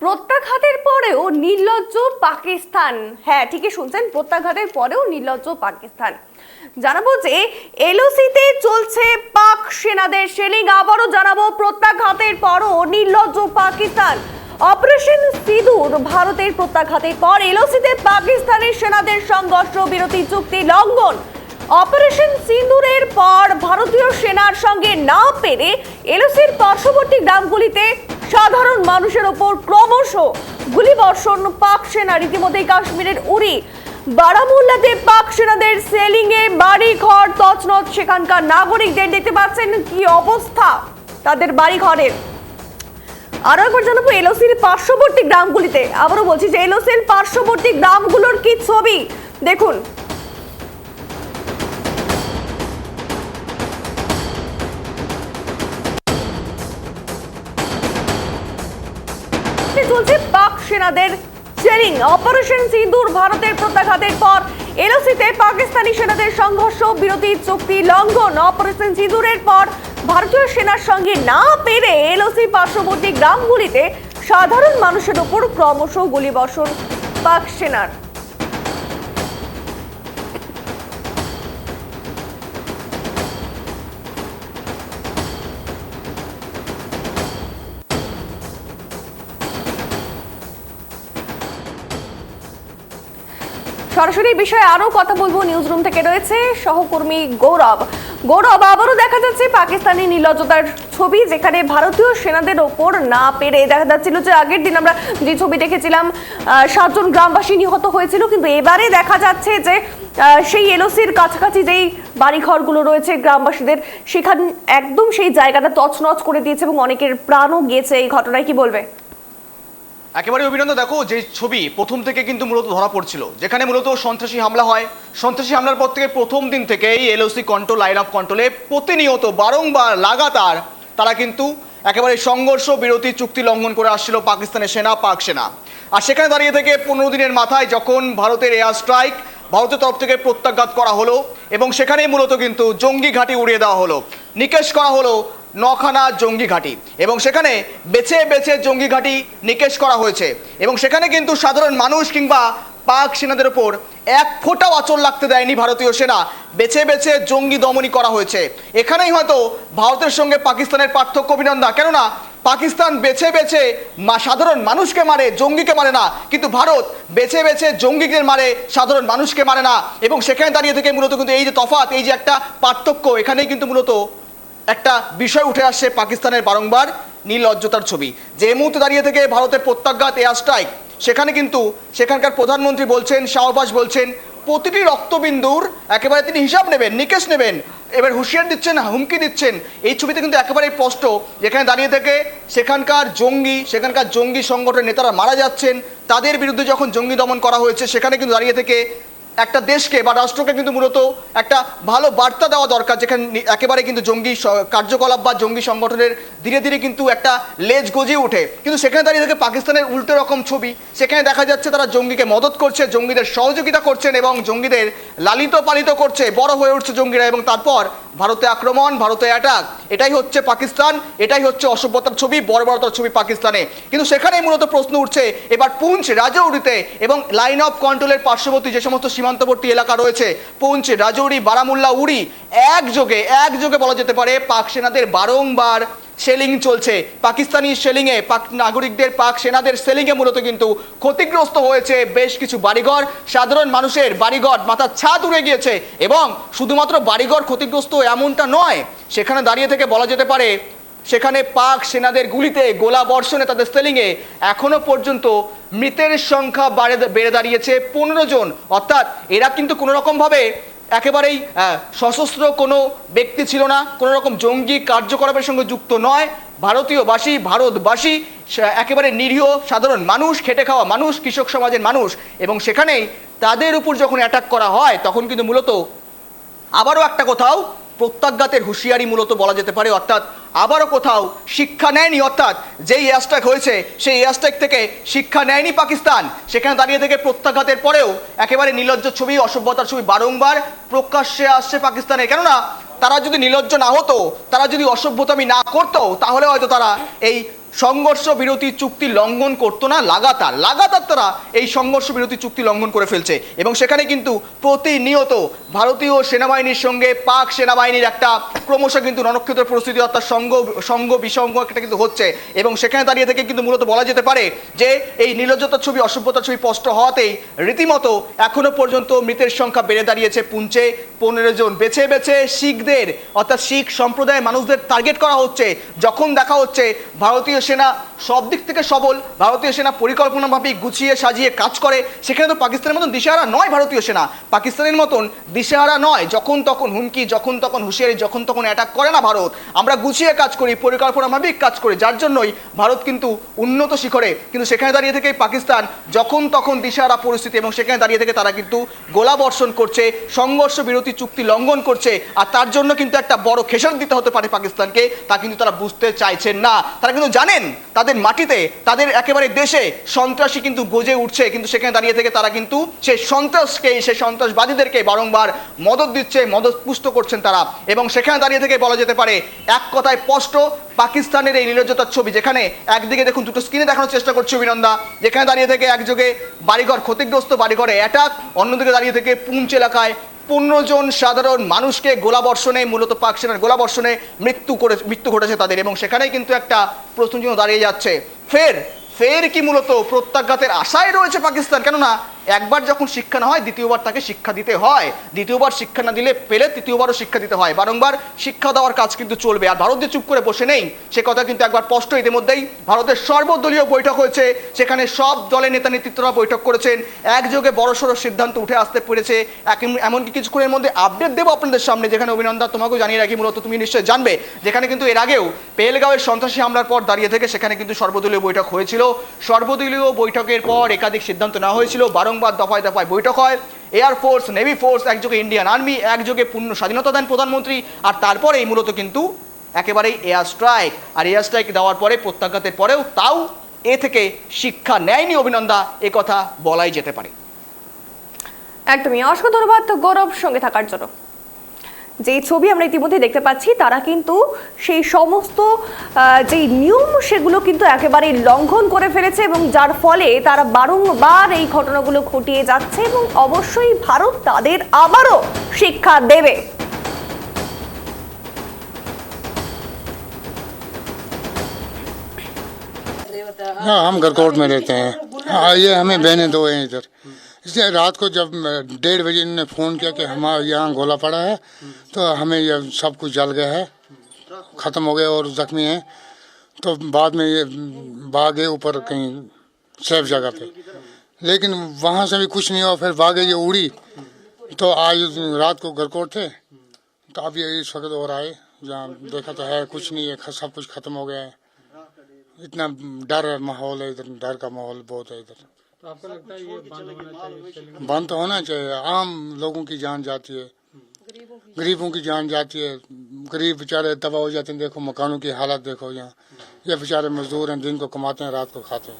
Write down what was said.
প্রত্যাঘাতের পরেও নির্লজ্জ পাকিস্তান। হ্যাঁ, ঠিকই শুনছেন, প্রত্যাঘাতের পরেও নির্লজ্জ পাকিস্তান। জানাবো যে এলওসিতে চলছে পাক সেনাদের শেলিং। আবারও জানাবো, প্রত্যাঘাতের পরও নির্লজ্জ পাকিস্তান। অপারেশন সিঁদুর ভারতের প্রত্যাঘাতের পর এলওসিতে পাকিস্তানের সেনাদের সংঘর্ষ বিরতি চুক্তি লঙ্ঘন। অপারেশন সিঁদুরের পর ভারতীয় সেনার সঙ্গে না পেরে এলওসির পার্শ্ববর্তী গ্রামগুলিতে সাধারণ মানুষের ওপর ক্রমশ গুলিবর্ষণ পাক সেনা। রীতিমধ্যে কাশ্মীরের উরি বারামুল্লাতে পাক সেনাদের সেলিং এ বাড়ি ঘর তছনছ। সেখানকার নাগরিকদের দেখতে পাচ্ছেন কি অবস্থা তাদের বাড়ি ঘরের। আরো একবার জানাবো, এলওসির পার্শ্ববর্তী গ্রামগুলিতে, আবারও বলছি যে এলওসির পার্শ্ববর্তী গ্রামগুলোর কি ছবি দেখুন। চলছে পাক সেনাদের ট্রেনিং। অপারেশন সিঁদুর ভারতের প্রত্যাঘাতের পর এলওসিতে পাকিস্তানি সেনাদের সংঘর্ষ বিরতি চুক্তি লঙ্ঘন। অপারেশন সিঁদুরের পর ভারতীয় সেনার সঙ্গে না পেরে এলওসি পার্শ্ববর্তী গ্রামগুলিতে সাধারণ মানুষের উপর ক্রমশ গুলিবর্ষণ পাক সেনার। সরাসরি বিষয়ে আরো কথা বলবো, নিউজ রুম থেকে রয়েছে সহকর্মী গৌরব। গৌরব, আবারও দেখা যাচ্ছে পাকিস্তানি নির্লজ্জতার ছবি, যেখানে ভারতীয় সেনাদের ওপর না পেরে দেখা যাচ্ছিল যে আগের দিন আমরা যে ছবি দেখেছিলাম 7 জন গ্রামবাসী নিহত হয়েছিল, কিন্তু এবারে দেখা যাচ্ছে যে সেই এলওসির কাছাকাছি যেই বাড়িঘরগুলো রয়েছে গ্রামবাসীদের, সেখানে একদম সেই জায়গাটা তছনছ করে দিয়েছে এবং অনেকের প্রাণও গিয়েছে এই ঘটনায়। কি বলবে? একেবারে অভিনন্দন। দেখো, যে ছবি প্রথম থেকে কিন্তু মূলত ধরা পড়ছিল, যেখানে মূলত সন্ত্রাসী হামলা হয়। সন্ত্রাসী হামলার পর থেকে প্রথম দিন থেকে এই এলওসি কন্ট্রোল, লাইন অফ কন্ট্রোলে প্রতিনিয়ত বারংবার লাগাতার তারা কিন্তু একেবারে সংঘর্ষ বিরতি চুক্তি লঙ্ঘন করে আসছিল পাকিস্তানের সেনা, পাক সেনা। আর সেখানে দাঁড়িয়ে থেকে 15 দিনের মাথায় যখন ভারতের এয়ার স্ট্রাইক, ভারতের তরফ থেকে প্রত্যাঘাত করা হলো এবং সেখানেই মূলত কিন্তু জঙ্গি ঘাঁটি উড়িয়ে দেওয়া হলো, নিকেশ করা হলো 9খানা জঙ্গি ঘাঁটি এবং সেখানে বেছে বেছে জঙ্গি ঘাঁটি নিকেশ করা হয়েছে এবং সেখানে কিন্তু সাধারণ মানুষ কিংবা পাক সেনাদের ওপর এক ফোঁটাও আঁচড় লাগতে দেয়নি ভারতীয় সেনা। বেছে বেছে জঙ্গি দমনী করা হয়েছে। এখানেই হয়তো ভারতের সঙ্গে পাকিস্তানের পার্থক্য অভিনন্দন। কেননা পাকিস্তান বেছে বেছে সাধারণ মানুষকে মারে, জঙ্গিকে মারে না, কিন্তু ভারত বেছে বেছে জঙ্গিদের মারে, সাধারণ মানুষকে মারে না। এবং সেখানে দাঁড়িয়ে থেকে মূলত কিন্তু এই যে তফাৎ, এই যে একটা পার্থক্য, এখানেই কিন্তু মূলত একটা বিষয় উঠে আসছে পাকিস্তানের বারংবার নির্লজ্জতার ছবি। যে মুহূর্তে দাঁড়িয়ে থেকে ভারতের প্রত্যাঘাত, এয়ার স্ট্রাইক, সেখানে কিন্তু সেখানকার প্রধানমন্ত্রী বলছেন, শাহবাজ বলছেন প্রতিটি রক্তবিন্দুর একেবারে তিনি হিসাব নেবেন, নিকেশ নেবেন। এবার হুঁশিয়ার দিচ্ছেন, হুমকি দিচ্ছেন। এই ছবিতে কিন্তু একেবারেই স্পষ্ট, যেখানে দাঁড়িয়ে থেকে সেখানকার জঙ্গি সংগঠনের নেতারা মারা যাচ্ছেন, তাদের বিরুদ্ধে যখন জঙ্গি দমন করা হয়েছে, সেখানে কিন্তু দাঁড়িয়ে থেকে একটা দেশকে বা রাষ্ট্রকে কিন্তু মূলত একটা ভালো বার্তা দেওয়া দরকার, যেখানে একেবারে কিন্তু জঙ্গি কার্যকলাপ বা জঙ্গি সংগঠনের ধীরে ধীরে কিন্তু একটা লেজ গজিয়ে ওঠে। কিন্তু সেখানে দাঁড়িয়ে থেকে পাকিস্তানের উল্টো রকম ছবি। সেখানে দেখা যাচ্ছে তারা জঙ্গিকে মদত করছে, জঙ্গিদের সহযোগিতা করছেন এবং জঙ্গিদের লালিত পালিত করছে, বড় হয়ে উঠছে জঙ্গিরা এবং তারপর ভারতে আক্রমণ, ভারতে অ্যাটাক। এটাই হচ্ছে পাকিস্তান, এটাই হচ্ছে অসভ্যতার ছবি, বর্বরতার ছবি পাকিস্তানে। কিন্তু সেখানেই মূলত প্রশ্ন উঠছে এবার পুঞ্চ, রাজৌরিতে এবং লাইন অফ কন্ট্রোলের পার্শ্ববর্তী যে সমস্ত সীমান্তবর্তী এলাকা রয়েছে, পুঞ্চ, রাজৌরি, বারামুল্লা, উরি, একযোগে বলা যেতে পারে পাক সেনাদের বারংবার সেলিং চলছে। পাকিস্তানি সেলিংয়ে, পাক নাগরিকদের, পাক সেনাদের সেলিংয়ে মূলত কিন্তু ক্ষতিগ্রস্ত হয়েছে বেশ কিছু বাড়িঘর, সাধারণ মানুষের বাড়িঘর, মাথার ছাদ উড়ে গিয়েছে। এবং শুধুমাত্র বাড়িঘর ক্ষতিগ্রস্ত এমনটা নয়, সেখানে দাঁড়িয়ে থেকে বলা যেতে পারে সেখানে পাক সেনাদের গুলিতে, গোলা বর্ষণে, তাদের সেলিংয়ে এখনো পর্যন্ত মৃতের সংখ্যা বেড়ে দাঁড়িয়েছে 15 জন। অর্থাৎ এরা কিন্তু কোনো রকমভাবে একেবারেই সশস্ত্র কোনো ব্যক্তি ছিল না, কোনো রকম জঙ্গি কার্যকলাপের সঙ্গে যুক্ত নয়। ভারতবাসী একেবারে নিরীহ সাধারণ মানুষ, খেটে খাওয়া মানুষ, কৃষক সমাজের মানুষ। এবং সেখানেই তাদের উপর যখন অ্যাটাক করা হয়, তখন কিন্তু মূলত আবারও একটা কোথাও প্রত্যাঘাতের হুঁশিয়ারি মূলত বলা যেতে পারে। অর্থাৎ আবারও কোথাও শিক্ষা নেয়নি, অর্থাৎ যেই এয়ার স্ট্রাইক হয়েছে সেই এয়ার স্ট্রাইক থেকে শিক্ষা নেয়নি পাকিস্তান। সেখানে দাঁড়িয়ে থেকে প্রত্যাঘাতের পরেও একেবারে নির্লজ্জ ছবি, অসভ্যতার ছবি বারংবার প্রকাশ্যে আসছে পাকিস্তানের। কেননা তারা যদি নির্লজ্জ না হতো, তারা যদি অসভ্যতামি না করতো, তাহলে হয়তো তারা এই সংঘর্ষ বিরতি চুক্তি লঙ্ঘন করতো না, লাগাতার তারা এই সংঘর্ষ বিরতি চুক্তি লঙ্ঘন করে ফেলছে। এবং সেখানে কিন্তু প্রতিনিয়ত ভারতীয় সেনাবাহিনীর সঙ্গে পাক সেনাবাহিনীর একটা ক্রমশ কিন্তু রণক্ষেত্র পরিস্থিতি, অর্থাৎ সঙ্গ বিসঙ্গ একটা কিন্তু হচ্ছে। এবং সেখানে দাঁড়িয়ে থেকে কিন্তু মূলত বলা যেতে পারে যে এই নির্লজ্জতার ছবি, অসভ্যতার ছবি স্পষ্ট হওয়াতেই রীতিমতো এখনো পর্যন্ত মৃতের সংখ্যা বেড়ে দাঁড়িয়েছে পুঞ্চে 15 জন। বেছে বেছে শিখদের অর্থাৎ শিখ সম্প্রদায়ের মানুষদের টার্গেট করা হচ্ছে। যখন দেখা হচ্ছে ভারতীয় সেনা সব দিক থেকে সবল, ভারতীয় সেনা পরিকল্পনাভাবে গুছিয়ে সাজিয়ে কাজ করে, সেখানে তো পাকিস্তানের মতন দিশেহারা নয় ভারতীয় সেনা, পাকিস্তানের মতন দিশেহারা নয়। যখন তখন হুমকি, যখন তখন হুঁশিয়ারি, যখন তখন অ্যাটাক করে না ভারত। আমরা গুছিয়ে কাজ করি, পরিকল্পনাভাবেই কাজ করি, যার জন্যই ভারত কিন্তু উন্নত শিখরে। কিন্তু সেখানে দাঁড়িয়ে থেকে পাকিস্তান যখন তখন দিশেহারা পরিস্থিতি, এবং সেখানে দাঁড়িয়ে থেকে তারা কিন্তু গোলা বর্ষণ করছে, সংঘর্ষ বিরতি চুক্তি লঙ্ঘন করছে। আর তার জন্য কিন্তু একটা বড় খেসারত দিতে হতে পারে পাকিস্তানকে, তা কিন্তু তারা বুঝতে চাইছেন না। তারা কিন্তু জানেন তাদের মাটিতে, তাদের একেবারে দেশে সন্ত্রাসী কিন্তু গজে উঠছে। কিন্তু সেখানে দাঁড়িয়ে থেকে তারা কিন্তু সেই সন্ত্রাসকে, সেই সন্ত্রাসবাদীদেরকে বারংবার মদত দিচ্ছে, মদত পুষ্ট করছেন তারা। এবং সেখানে দাঁড়িয়ে থেকে বলা যেতে পারে এক কথায় স্পষ্ট পাকিস্তানের এই নির্লজ্জতার ছবি, যেখানে একদিকে দেখুন দুটো স্ক্রিনে দেখানোর চেষ্টা করছে অভিনন্দা, যেখানে দাঁড়িয়ে থেকে একযোগে বাড়িঘর ক্ষতিগ্রস্ত, বাড়িঘরে অ্যাটাক, অন্যদিকে দাঁড়িয়ে থেকে পুঞ্চ এলাকায় 15 জন সাধারণ মানুষকে গোলাবর্ষণে, মূলত পাক সেনার গোলাবর্ষণে মৃত্যু ঘটেছে তাদের। এবং সেখানেই কিন্তু একটা প্রশ্নচিহ্ন দাঁড়িয়ে যাচ্ছে, ফের কি মূলত প্রত্যাঘাতের আশায় রয়েছে পাকিস্তান? কেননা একবার যখন শিক্ষা না হয় দ্বিতীয়বার তাকে শিক্ষা দিতে হয়, দ্বিতীয়বার শিক্ষা না দিলে পেলে তৃতীয়বারও শিক্ষা দিতে হয়, বারংবার শিক্ষা দেওয়ার কাজ কিন্তু চলবে। আর ভারত যে চুপ করে বসে নেই সে কথা কিন্তু একবার স্পষ্ট। ইতিমধ্যেই ভারতের সর্বদলীয় বৈঠক হয়েছে, সেখানে সব দলের নেতা নেতৃত্বরা বৈঠক করেছেন, একযোগে বড়সড় সিদ্ধান্ত উঠে আসতে পেরেছে। এমনকি কিছুক্ষণের মধ্যে আপডেট দেবো আপনাদের সামনে, যেখানে অভিনন্দন তোমাকেও জানিয়ে রাখি, মূলত তুমি নিশ্চয়ই জানবে, যেখানে কিন্তু এর আগেও পেহেলগাঁওয়ের সন্ত্রাসী হামলার পর দাঁড়িয়ে থেকে সেখানে কিন্তু সর্বদলীয় বৈঠক হয়েছিল। সর্বদলীয় বৈঠকের পর একাধিক সিদ্ধান্ত নেওয়া হয়েছিল, বারংবার দফায় দফায় বৈঠক হয়। এয়ারফোর্স, নেভি ফোর্স, একযোগে ইন্ডিয়ান আর্মি, একযোগে পূর্ণ স্বাধীনতা দেন প্রধানমন্ত্রী। আর তারপরেই মূলত কিন্তু একেবারেই এয়ার স্ট্রাইক, আর এয়ার স্ট্রাইক দেওয়ার পরে প্রত্যাঘাতের পরেও তাও এ থেকে শিক্ষা নেয়নি অভিনন্দা, এ কথা বলাই যেতে পারে। একদমই, অসংখ্য ধন্যবাদ গৌরব সঙ্গে থাকার জন্য। যে ছবি আমরা ইতিমধ্যে দেখতে পাচ্ছি, তারা কিন্তু সেই সমস্ত যে নিয়ম সেগুলো কিন্তু একেবারে লঙ্ঘন করে ফেলেছে, এবং যার ফলে তারা বারংবার এই ঘটনাগুলো ঘটিয়ে যাচ্ছে। এবং অবশ্যই ভারত তাদের আবারও শিক্ষা দেবে। हाँ, हम गरकोट में रहते हैं। हाँ, ये हमें बहने दो हैं इधर। इसलिए रात को जब 1:30 बजे इन्होंने फ़ोन किया कि हमारे यहाँ गोला पड़ा है, तो हमें ये सब कुछ जल गया है, ख़त्म हो गया और ज़ख्मी हैं। तो बाद में ये भागे ऊपर कहीं सेफ जगह पे, लेकिन वहाँ से भी कुछ नहीं हुआ। फिर भागे ये उड़ी, तो आज रात को गरकोट थे, तो अब ये इस वक्त और आए, जहाँ देखा तो है कुछ नहीं है, सब कुछ ख़त्म हो गया है। इतना डर माहौल है इधर, डर का माहौल बहुत है इधर। तो आपको लगता है ये बंद होना चाहिए? बंद तो होना चाहिए। आम लोगों की जान जाती है, गरीबों की जान जाती है, गरीब बेचारे तबाह हो जाते हैं। देखो मकानों की हालत देखो, यहाँ ये बेचारे मजदूर हैं, दिन को कमाते हैं, रात को खाते हैं।